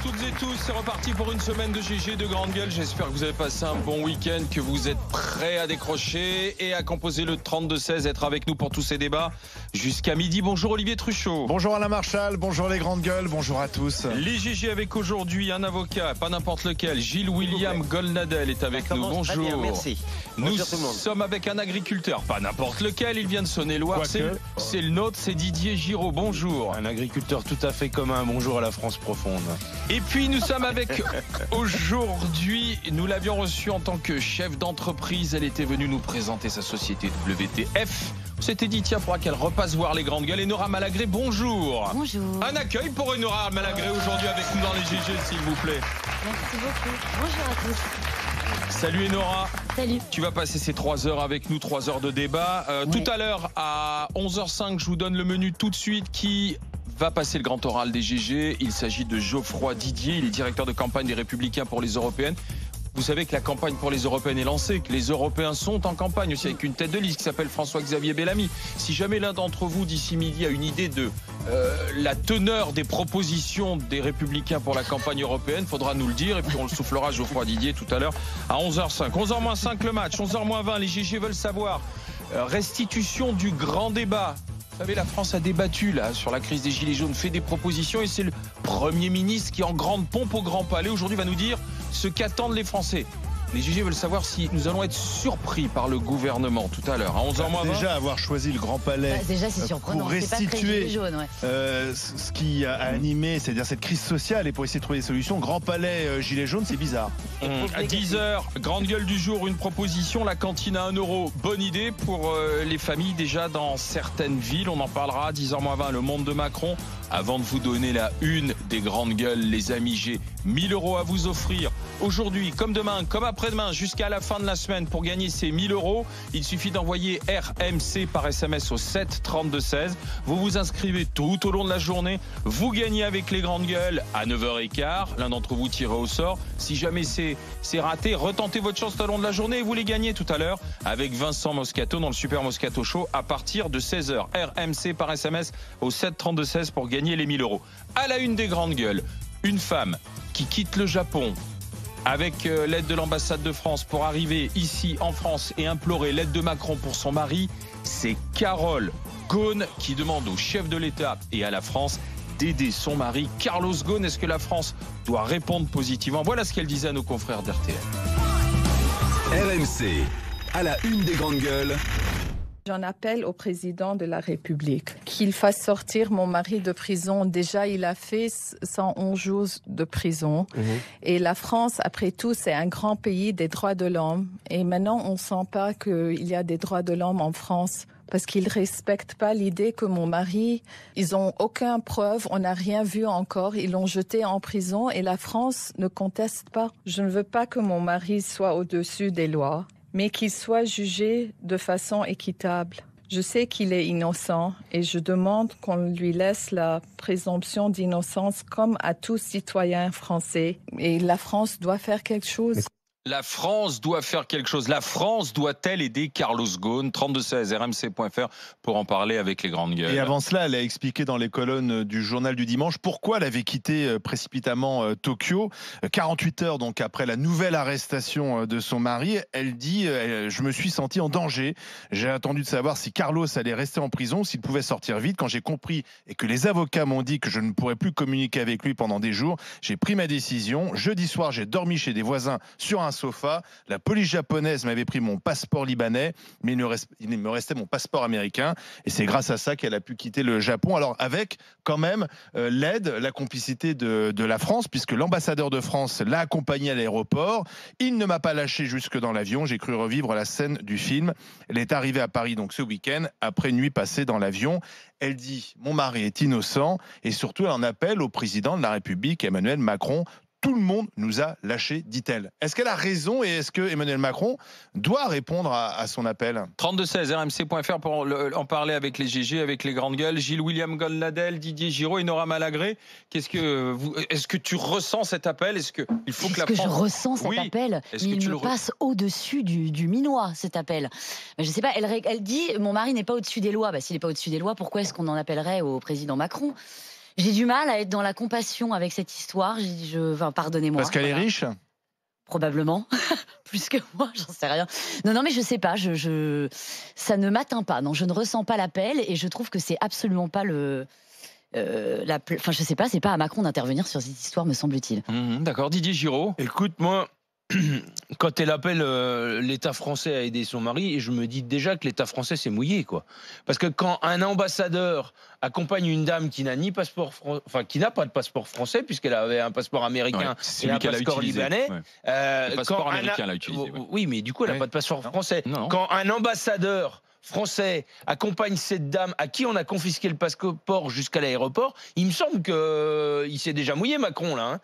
toutes et tous, c'est reparti pour une semaine de GG de grande gueule. J'espère que vous avez passé un bon week-end, que vous êtes prêts à décrocher et à composer le 32-16, être avec nous pour tous ces débats jusqu'à midi. Bonjour Olivier Truchot. Bonjour Alain Marchal, bonjour les grandes gueules, bonjour à tous. Les GG avec aujourd'hui un avocat, pas n'importe lequel, Gilles-William Goldnadel est avec nous. Bonjour. Bien, merci. Nous bonjour tout le monde. sommes avec un agriculteur, pas n'importe lequel, il vient de Saône-et-Loire, c'est le nôtre, c'est Didier Giraud. Bonjour. Un agriculteur tout à fait commun. Bonjour à la France profonde. Et puis nous sommes avec aujourd'hui, nous l'avions reçue en tant que chef d'entreprise. Elle était venue nous présenter sa société WTF. On s'était dit tiens, faudra qu'elle repasse voir les grandes gueules. Enora Malagré, bonjour. Bonjour. Un accueil pour Enora Malagré aujourd'hui avec nous dans les GG, s'il vous plaît. Merci beaucoup. Bonjour à tous. Salut Enora. Salut. Tu vas passer ces 3 heures avec nous, 3 heures de débat. Oui. Tout à l'heure à 11h05, je vous donne le menu tout de suite qui va passer le grand oral des GG. Il s'agit de Geoffroy Didier, il est directeur de campagne des Républicains pour les Européennes. Vous savez que la campagne pour les Européennes est lancée, que les Européens sont en campagne aussi avec une tête de liste qui s'appelle François-Xavier Bellamy. Si jamais l'un d'entre vous d'ici midi a une idée de la teneur des propositions des Républicains pour la campagne européenne, faudra nous le dire et puis on le soufflera Geoffroy Didier tout à l'heure à 11h05. 11h-5 le match, 11h-20 les GG veulent savoir. Restitution du grand débat. Vous savez, la France a débattu là sur la crise des Gilets jaunes, fait des propositions et c'est le Premier ministre qui, en grande pompe au Grand Palais, aujourd'hui va nous dire ce qu'attendent les Français. Les GG veulent savoir si nous allons être surpris par le gouvernement tout à l'heure, à 11h20. Déjà avoir choisi le Grand Palais Déjà, c'est surprenant. pour C'est pas très restituer gilet jaune, ouais. ce qui a animé, c'est-à-dire cette crise sociale et pour essayer de trouver des solutions. Grand Palais, Gilets jaunes, c'est bizarre. À 10h, grande gueule du jour, une proposition, la cantine à 1 €. Bonne idée pour les familles déjà dans certaines villes. On en parlera à 10h-20, le monde de Macron. Avant de vous donner la une des grandes gueules, les amis, j'ai 1 000 € à vous offrir. Aujourd'hui, comme demain, comme après-demain, jusqu'à la fin de la semaine, pour gagner ces 1 000 €, il suffit d'envoyer RMC par SMS au 7 32 16. Vous vous inscrivez tout au long de la journée. Vous gagnez avec les grandes gueules à 9h15. L'un d'entre vous tirez au sort. Si jamais c'est raté, retentez votre chance tout au long de la journée et vous les gagnez tout à l'heure avec Vincent Moscato dans le Super Moscato Show à partir de 16h. RMC par SMS au 7 32 16 pour gagner les 1 000 €. À la une des grandes gueules, une femme qui quitte le Japon avec l'aide de l'ambassade de France pour arriver ici en France et implorer l'aide de Macron pour son mari, c'est Carole Ghosn qui demande au chef de l'État et à la France d'aider son mari. Carlos Ghosn, est-ce que la France doit répondre positivement? Voilà ce qu'elle disait à nos confrères d'RTL. RMC, à la une des grandes gueules. J'en appelle au président de la République qu'il fasse sortir mon mari de prison. Déjà, il a fait 111 jours de prison. Et la France, après tout, c'est un grand pays des droits de l'homme. Et maintenant, on ne sent pas qu'il y a des droits de l'homme en France. Parce qu'ils respectent pas l'idée que mon mari, ils ont aucune preuve, on n'a rien vu encore, ils l'ont jeté en prison et la France ne conteste pas. Je ne veux pas que mon mari soit au-dessus des lois, mais qu'il soit jugé de façon équitable. Je sais qu'il est innocent et je demande qu'on lui laisse la présomption d'innocence comme à tout citoyen français. Et la France doit faire quelque chose. La France doit faire quelque chose. La France doit-elle aider Carlos Ghosn? 3216 rmc.fr pour en parler avec les grandes gueules. Et avant cela, elle a expliqué dans les colonnes du journal du dimanche pourquoi elle avait quitté précipitamment Tokyo. 48 heures donc après la nouvelle arrestation de son mari, elle dit je me suis senti en danger. J'ai attendu de savoir si Carlos allait rester en prison, s'il pouvait sortir vite. Quand j'ai compris et que les avocats m'ont dit que je ne pourrais plus communiquer avec lui pendant des jours, j'ai pris ma décision. Jeudi soir, j'ai dormi chez des voisins sur un sofa. La police japonaise m'avait pris mon passeport libanais, mais il me restait mon passeport américain. Et c'est grâce à ça qu'elle a pu quitter le Japon. Alors avec quand même l'aide, la complicité de la France, puisque l'ambassadeur de France l'a accompagnée à l'aéroport. Il ne m'a pas lâché jusque dans l'avion. J'ai cru revivre la scène du film. Elle est arrivée à Paris donc ce week-end, après une nuit passée dans l'avion. Elle dit « Mon mari est innocent » et surtout elle en appelle au président de la République, Emmanuel Macron. Tout le monde nous a lâchés, dit-elle. Est-ce qu'elle a raison et est-ce que Emmanuel Macron doit répondre à son appel? 3216 rmc.fr pour en parler avec les GG, avec les grandes gueules. Gilles-William Goldnadel, Didier Giraud et Enora Malagré. Est-ce que tu ressens cet appel? Est-ce que il faut que la France... Je ressens cet appel, mais il me passe au-dessus du minois, cet appel. Je sais pas, elle dit mon mari n'est pas au-dessus des lois. S'il n'est pas au-dessus des lois, pourquoi est-ce qu'on en appellerait au président Macron? J'ai du mal à être dans la compassion avec cette histoire. Enfin, pardonnez-moi. Parce qu'elle est riche ? Probablement. Plus que moi, j'en sais rien. Non, mais je sais pas. Ça ne m'atteint pas. Non, je ne ressens pas l'appel et je trouve que c'est absolument pas enfin, je sais pas, c'est pas à Macron d'intervenir sur cette histoire, me semble-t-il. D'accord, Didier Giraud. Écoute, moi, quand elle appelle l'État français à aider son mari, et je me dis déjà que l'État français s'est mouillé, quoi. Parce que quand un ambassadeur accompagne une dame qui n'a qui n'a pas de passeport français, puisqu'elle avait un passeport américain et un passeport libanais, le passeport américain l'a utilisé. Oui, mais du coup, elle n'a pas de passeport français. Non. Quand un ambassadeur français accompagne cette dame à qui on a confisqué le passeport jusqu'à l'aéroport, il me semble qu'il s'est déjà mouillé, Macron, là.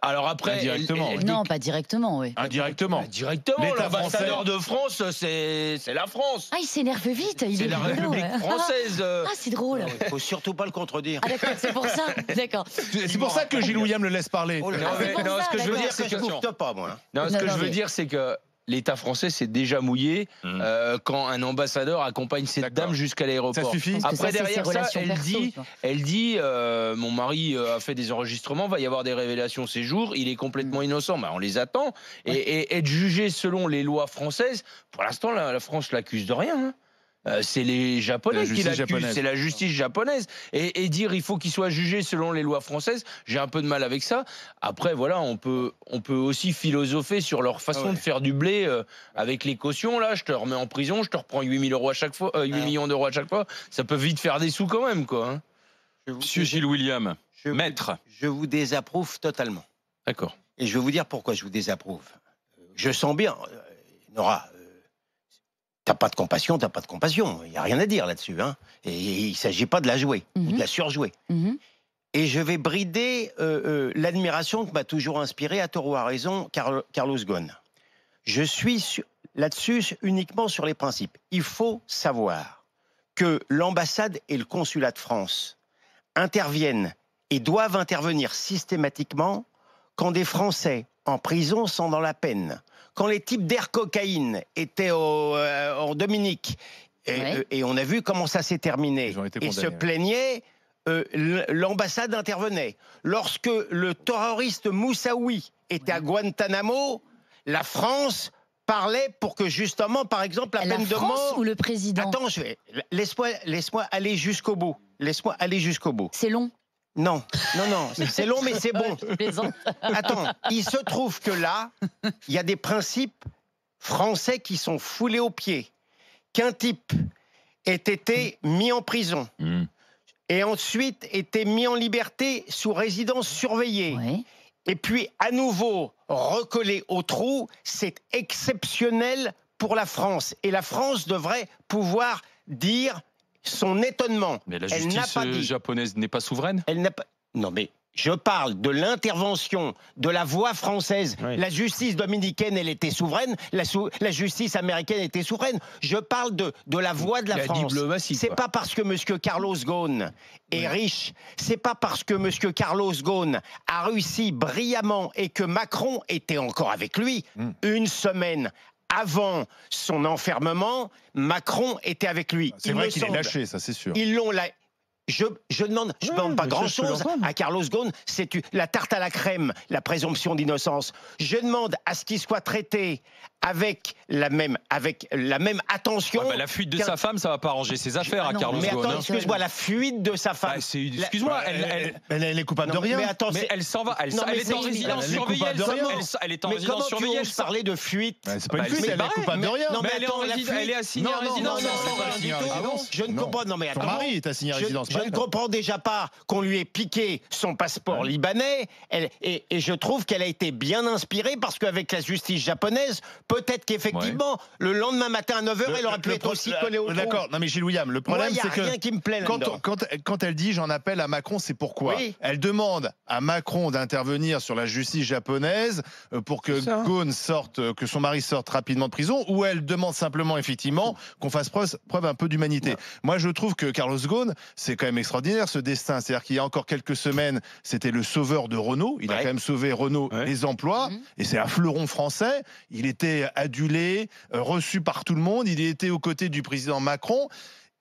Alors après... Indirectement. Non, pas directement, oui. Indirectement. Directement, l'ambassadeur de France, c'est la France. Ah, il s'énerve vite, il C'est est la rigolo, République française. Ah, c'est drôle. Il faut surtout pas le contredire. Ah d'accord, c'est pour ça. D'accord. C'est pour ça que Gilles William le laisse parler. Oh là Non, là. mais- non, ce que je veux dire, c'est Je que... couvre pas, moi. Non, ce Non, que non, je veux mais- dire, c'est que l'État français s'est déjà mouillé quand un ambassadeur accompagne cette D'accord. dame jusqu'à l'aéroport. Ça suffit. Parce que Après, ça, c'est derrière ses ça, relations perso, tu vois. elle dit mon mari a fait des enregistrements, va y avoir des révélations ces jours, il est complètement innocent. Bah, on les attend. Et être jugé selon les lois françaises, pour l'instant, la France l'accuse de rien. Hein. C'est les Japonais qui l'accusent, c'est la justice japonaise. Et dire il faut qu'il soit jugé selon les lois françaises, j'ai un peu de mal avec ça. Après, voilà, on peut aussi philosopher sur leur façon de faire du blé avec les cautions. Là, je te remets en prison, je te reprends 8 000 euros à chaque fois, 8 millions d'euros à chaque fois. Ça peut vite faire des sous quand même, quoi. Hein. Monsieur Gilles William, maître. Je vous désapprouve totalement. D'accord. Et je vais vous dire pourquoi je vous désapprouve. Je sens bien, Nora, t'as pas de compassion, t'as pas de compassion. Il n'y a rien à dire là-dessus. Hein. Et il ne s'agit pas de la jouer ou de la surjouer. Et je vais brider l'admiration que m'a toujours inspiré, à tort ou à raison, Carlos Ghosn. Je suis là-dessus uniquement sur les principes. Il faut savoir que l'ambassade et le consulat de France interviennent et doivent intervenir systématiquement quand des Français en prison sont dans la peine. Quand les types d'air cocaïne étaient en Dominique, et on a vu comment ça s'est terminé, et se plaignaient, l'ambassade intervenait. Lorsque le terroriste Moussaoui était à Guantanamo, la France parlait pour que justement, par exemple, la peine de mort... La France ou le président? Attends, laisse-moi aller jusqu'au bout. Laisse-moi aller jusqu'au bout. C'est long. Non, c'est long, mais c'est bon. Attends, il se trouve que là, il y a des principes français qui sont foulés aux pieds. Qu'un type ait été mis en prison et ensuite été mis en liberté sous résidence surveillée, et puis à nouveau recollé au trou, c'est exceptionnel pour la France. Et la France devrait pouvoir dire son étonnement. Mais la justice japonaise n'est pas souveraine ? Elle n'a pas... Non, mais je parle de l'intervention de la voix française. Oui. La justice dominicaine, elle était souveraine. La justice américaine était souveraine. Je parle de la voix de la France. C'est pas parce que M. Carlos Ghosn est riche, c'est pas parce que M. Carlos Ghosn a réussi brillamment et que Macron était encore avec lui une semaine avant son enfermement, Macron était avec lui. C'est vrai qu'il est lâché, ça c'est sûr. Ils l'ont lâché. Je ne demande pas grand-chose à Carlos Ghosn, c'est la tarte à la crème, la présomption d'innocence. Je demande à ce qu'il soit traité avec la même attention. La fuite de sa femme, ça va pas arranger ses affaires à Carlos Ghosn. Mais attends, excuse-moi, la fuite de sa femme. Excuse-moi, elle est coupable de rien. Mais elle s'en va, elle est en résidence surveillée. Elle est en résidence surveillée. Mais comment tu oses parler de fuite? C'est pas une fuite, elle est coupable de rien. Mais elle est assignée à résidence. Je ne comprends pas. Non mais attends. Son mari est assigné à résidence. Je ne comprends déjà pas qu'on lui ait piqué son passeport libanais, et je trouve qu'elle a été bien inspirée, parce qu'avec la justice japonaise, peut-être qu'effectivement, le lendemain matin à 9h, elle aurait pu être aussi collée au trou. D'accord, non mais Gilles William, le problème c'est que rien qui me plaît quand elle dit j'en appelle à Macron, c'est pourquoi elle demande à Macron d'intervenir sur la justice japonaise pour que Ghosn sorte, que son mari sorte rapidement de prison, ou elle demande simplement effectivement qu'on fasse preuve un peu d'humanité. Moi je trouve que Carlos Ghosn, c'est quand même extraordinaire ce destin. C'est-à-dire qu'il y a encore quelques semaines, c'était le sauveur de Renault. Il a quand même sauvé Renault les emplois. Et c'est un fleuron français. Il était adulé, reçu par tout le monde. Il était aux côtés du président Macron.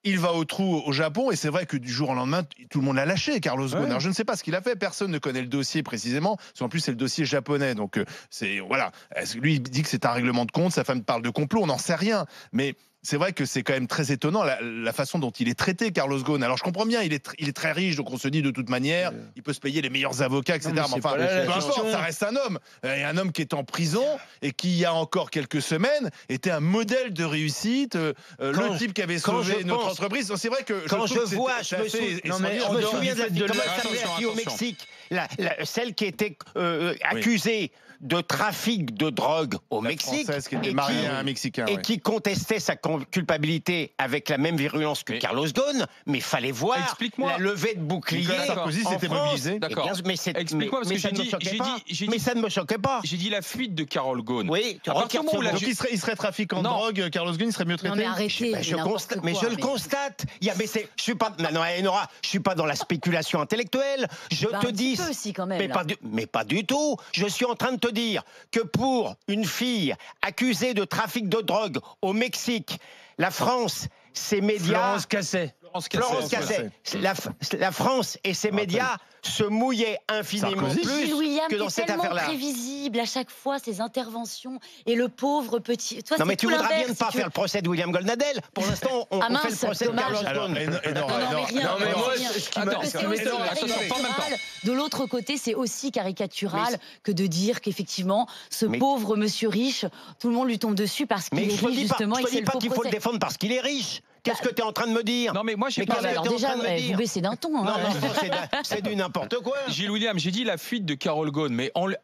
Il va au trou au Japon et c'est vrai que du jour au lendemain, tout le monde l'a lâché, Carlos Ghosn. Ouais. Alors je ne sais pas ce qu'il a fait, personne ne connaît le dossier précisément, parce qu'en plus c'est le dossier japonais, donc c'est voilà. Lui il dit que c'est un règlement de compte, sa femme parle de complot, on n'en sait rien, mais c'est vrai que c'est quand même très étonnant la façon dont il est traité, Carlos Ghosn. Alors je comprends bien, il est très riche, donc on se dit de toute manière, il peut se payer les meilleurs avocats, etc. Non, mais c'est enfin, pas là la peu importe, question. ça reste un homme, et un homme qui est en prison et qui, il y a encore quelques semaines, était un modèle de réussite, le type qui avait sauvé notre entreprise. C'est vrai que Quand je trouve que vois, c'est je me assez je me souviens de la fille, comment elle Attention, s'appelait, la fille au attention. Mexique, celle qui était accusée de trafic de drogue au La Mexique Française qui était mariée à un Mexicain. et ouais. qui contestait sa culpabilité avec la même virulence que Mais- Carlos Ghosn, mais fallait voir Explique-moi. la levée de bouclier. Nicolas Sarkozy en s'était France. mobilisé. Et D'accord. bien, mais c'est- Explique-moi, parce mais que ça j'ai ne me dit- choquait j'ai pas. dit- j'ai Mais dit- ça ne me choquait pas. J'ai dit la fuite de Carol Ghosn. Oui, À partir du moment où la Donc il serait trafiquant de Non. drogue, Carlos Ghosn, il serait mieux traité. Non mais arrêtez. Ben, je n'importe constate, quoi, mais je le constate. Je suis pas, non, Nora, je suis pas dans la spéculation intellectuelle. Je Bah, te un dis, petit peu aussi, quand même, mais là. pas du tout. Je suis en train de te dire que pour une fille accusée de trafic de drogue au Mexique, la France, ses médias, Florence Casset. Florence Casset, la France et ses médias se mouillaient infiniment Sarkozy. plus Gilles William, que dans t'es cette tellement affaire-là. prévisible à chaque fois, ses interventions. Et le pauvre petit... Toi, Non, c'est mais tu tout voudras bien l'inverse, ne pas si tu faire le procès de William Goldnadel. Pour l'instant, on Ah, fait le mince, procès de dommage. Carlos Alors, Ghosn. et Nora, Non, mais rien. Non, mais non, moi, rien. ce qui Parce m'intéresse- que c'est ce qui aussi m'étonne, caricatural. De l'autre côté, c'est aussi caricatural que de dire qu'effectivement, ce pauvre monsieur riche, tout le monde lui tombe dessus parce qu'il Mais est je te riche, dis pas, justement, je il te fait dis le pas faux qu'il faut le procès. défendre parce qu'il est riche. Qu'est-ce que tu es en train de me dire? Non mais moi j'ai Mais pas. qu'est-ce que Alors t'es en déjà, train de me dire vous baissez d'un ton. Non, hein. non, c'est du n'importe quoi. Gilles William, j'ai dit la fuite de Carol Ghosn, mais on lui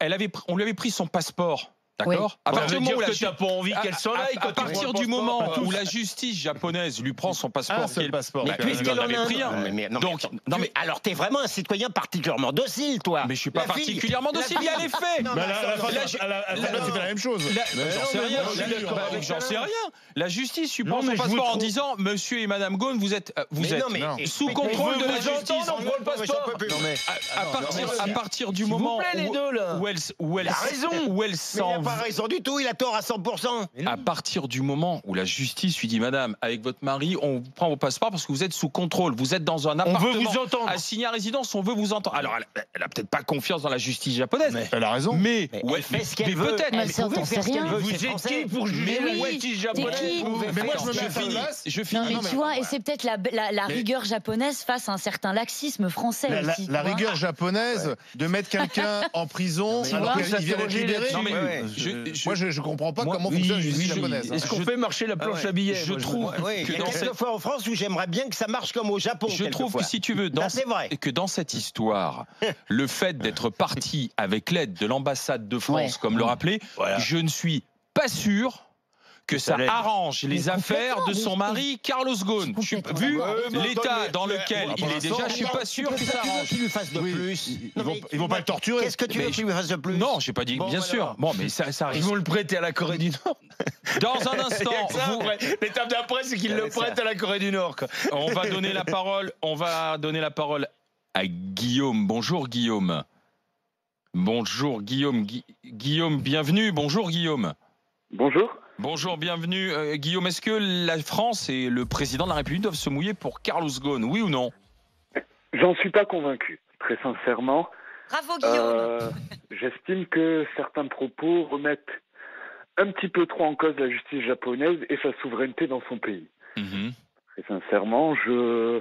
avait pris son passeport. D'accord. À Ça partir veut du moment dire où que t'as pas envie qu'elle s'en aille quand à tu vois partir le du passeport. moment où la justice japonaise lui prend son passeport, Un seul passeport. Mais Bah, puisqu'elle elle en avait a un. pris un. Donc, non, mais- alors t'es vraiment un citoyen particulièrement docile, toi. Mais je suis pas La fille- particulièrement la docile, il y a les faits. Non, Mais mais à la fin, là, c'est la même chose. J'en sais rien. moi, je suis d'accord avec J'en sais Alain. rien. La justice lui Non, prend son mais je vous passeport en trouve- disant Monsieur et Madame Ghosn, vous êtes non. sous mais- contrôle mais de la vous justice. entendez, on prend le passeport. Non, mais à partir du S'il vous moment plaît, les deux, là. où elle Il a raison. où elle Mais il s'en n'a pas raison du tout, il a tort à 100%. à partir du moment où la justice lui dit Madame, avec votre mari, on vous prend vos passeports parce que vous êtes sous contrôle, vous êtes dans un On appartement veut vous entendre. assigné à résidence, on veut vous entendre. Alors elle a peut-être pas confiance dans la justice japonaise, Elle a raison. mais elle fait ce qu'elle veut. peut-être. Mais ça, t'en sais rien. veut, Vous c'est êtes français. qui pour juger Mais la oui, justice t'es japonaise qui Mais moi, je me mets à sa finis. place. Je Non, finis. mais non, mais tu vois, voilà. et c'est peut-être la rigueur japonaise face à un certain laxisme français aussi. La tu vois. rigueur japonaise de mettre quelqu'un en prison Tu alors vois, qu'il vient d'être libéré. Non, mais Ouais, Moi, je comprends pas Moi, comment oui, fonctionne la oui, justice oui. japonaise. Est-ce qu'on Je- fait marcher la planche à billets je moi, trouve Oui, que il y a dans cette- quelquefois en France où j'aimerais bien que ça marche comme au Japon. Je trouve quelquefois. que si tu veux, Ça, c'est vrai. que dans cette histoire, le fait d'être parti avec l'aide de l'ambassade de France, Ouais. comme le rappelait, Voilà. je ne suis pas sûr que ça l'aide. arrange les Mais affaires de complètement, son mari, Carlos Ghosn. Je suis complètement Vu d'accord. l'état dans lequel il est déjà, je suis pas sûr que ça arrange. Tu lui fasses de Oui, plus. ils vont pas le torturer. Qu'est-ce que tu veux Mais qu'il lui fasse de plus? Non, j'ai pas dit, Bon, bien voilà. sûr. Bon, mais ça Ils arrive. vont le prêter à la Corée du Nord. Dans un instant, L'étape d'après, c'est qu'ils le prêtent à la Corée du Nord. quoi. on va donner la parole à Guillaume. Bonjour Guillaume. Bonjour Guillaume. Guillaume, bienvenue. Bonjour Guillaume. Bonjour. Bonjour, bienvenue. Guillaume, est-ce que la France et le président de la République doivent se mouiller pour Carlos Ghosn, oui ou non? J'en suis pas convaincu, très sincèrement. Bravo Guillaume. J'estime que certains propos remettent un petit peu trop en cause la justice japonaise et sa souveraineté dans son pays. Très sincèrement, je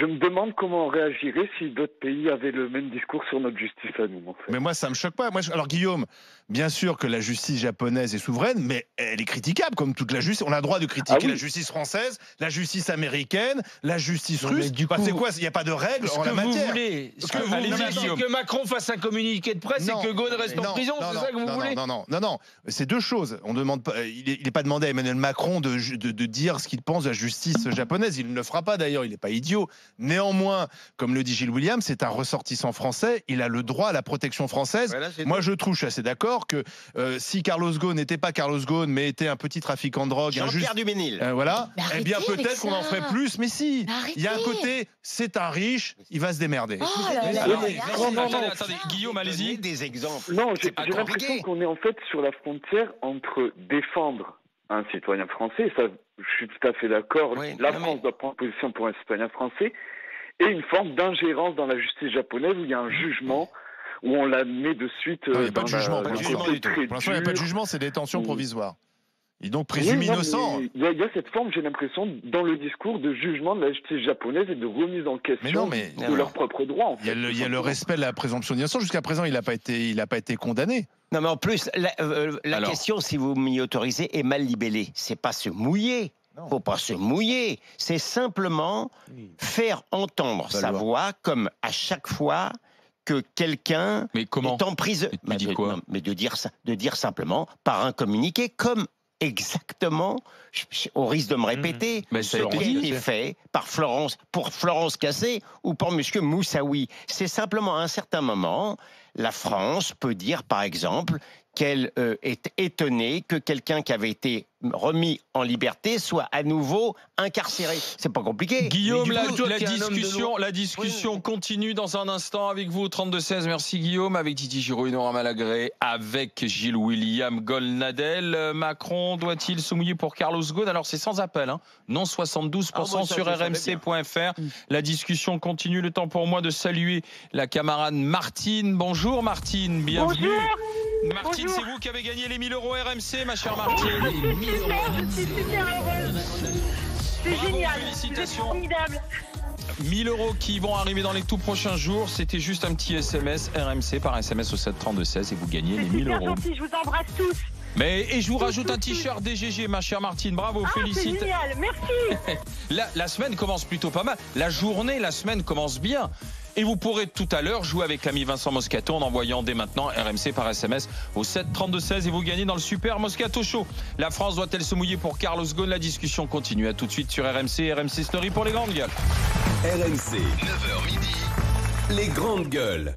me demande comment on réagirait si d'autres pays avaient le même discours sur notre justice à nous. En fait. Mais moi, ça me choque pas. Alors, Guillaume, bien sûr que la justice japonaise est souveraine, mais elle est critiquable, comme toute la justice. On a le droit de critiquer Ah oui. la justice française, la justice américaine, la justice Non, russe. mais du Bah, coup, c'est quoi? Il n'y a pas de règles Ce en que la vous matière. voulez, ce que vous Allez-y, voulez, c'est Guillaume. que Macron fasse un communiqué de presse et que Ghosn reste en prison, c'est ça que vous voulez? Non. C'est deux choses. On demande pas. Il n'est pas demandé à Emmanuel Macron de dire ce qu'il pense de la justice japonaise. Il ne le fera pas d'ailleurs. Il n'est pas idiot. Néanmoins, comme le dit Gilles William, c'est un ressortissant français. Il a le droit à la protection française. Voilà, c'est Moi, je suis assez d'accord que si Carlos Ghosn n'était pas Carlos Ghosn, mais était un petit trafiquant de drogue, Jean-Pierre Duménil. voilà, Mais eh bien arrêtez avec peut-être qu'on en ça. ferait plus. Mais si, Mais il y a un arrêtez. côté, c'est un riche, il va se démerder. Oh là là Alors, là là. attendez, Guillaume, Donnez allez-y. des exemples. Non, C'est j'ai pas l'impression compliqué. qu'on est en fait sur la frontière entre défendre un citoyen français. Ça, je suis tout à fait d'accord. Oui, la France doit prendre position pour un citoyen français. Et une forme d'ingérence dans la justice japonaise où il y a un jugement, où on la met de suite. Non, il n'y a pas de jugement. dans Pour l'instant, côté très Pour l'instant, il n'y a pas de dur. jugement, c'est détention provisoire. Il est donc présume innocent. Il y a cette forme, j'ai l'impression, dans le discours de jugement de la justice japonaise et de remise en question de leurs propres droits. En fait, il y a le respect de la présomption d'innocence. Jusqu'à présent, il n'a pas été condamné. Non, mais en plus, la question, si vous m'y autorisez, est mal libellée. C'est pas se mouiller. Faut pas se mouiller. C'est simplement faire entendre sa voix, comme à chaque fois que quelqu'un est en prison. Mais de dire simplement par un communiqué, comme exactement, au risque de me répéter, ce qui a été fait pour Florence Cassé ou pour M. Moussaoui. C'est simplement à un certain moment, la France peut dire, par exemple, qu'elle est étonnée que quelqu'un qui avait été remis en liberté soit à nouveau incarcéré. C'est pas compliqué. Guillaume, la discussion continue dans un instant avec vous au 32-16. Merci Guillaume, avec Titi Giraud et Nora Malagré, avec Gilles William Golnadel. Macron doit-il se mouiller pour Carlos Ghosn? Alors c'est sans appel, hein. Non 72% sur rmc.fr. La discussion continue. Le temps pour moi de saluer la camarade Martine. Bonjour Martine, bienvenue. Bonjour. Martine, c'est vous qui avez gagné les 1000 € RMC, ma chère Martine. Je suis super heureuse. C'est génial. Félicitations. C'est formidable. 1000 € qui vont arriver dans les tout prochains jours. C'était juste un petit SMS RMC par SMS au 732-16 et vous gagnez les 1000 €. Gentil, je vous embrasse tous. Et je vous rajoute un t-shirt DGG, ma chère Martine. Bravo, félicite. C'est génial, merci. La semaine commence plutôt pas mal. La semaine commence bien. Et vous pourrez tout à l'heure jouer avec l'ami Vincent Moscato en envoyant dès maintenant RMC par SMS au 732-16 et vous gagnez dans le Super Moscato Show. La France doit-elle se mouiller pour Carlos Ghosn? La discussion continue. À tout de suite sur RMC. RMC Story pour les grandes gueules. RMC, 9h midi, les grandes gueules.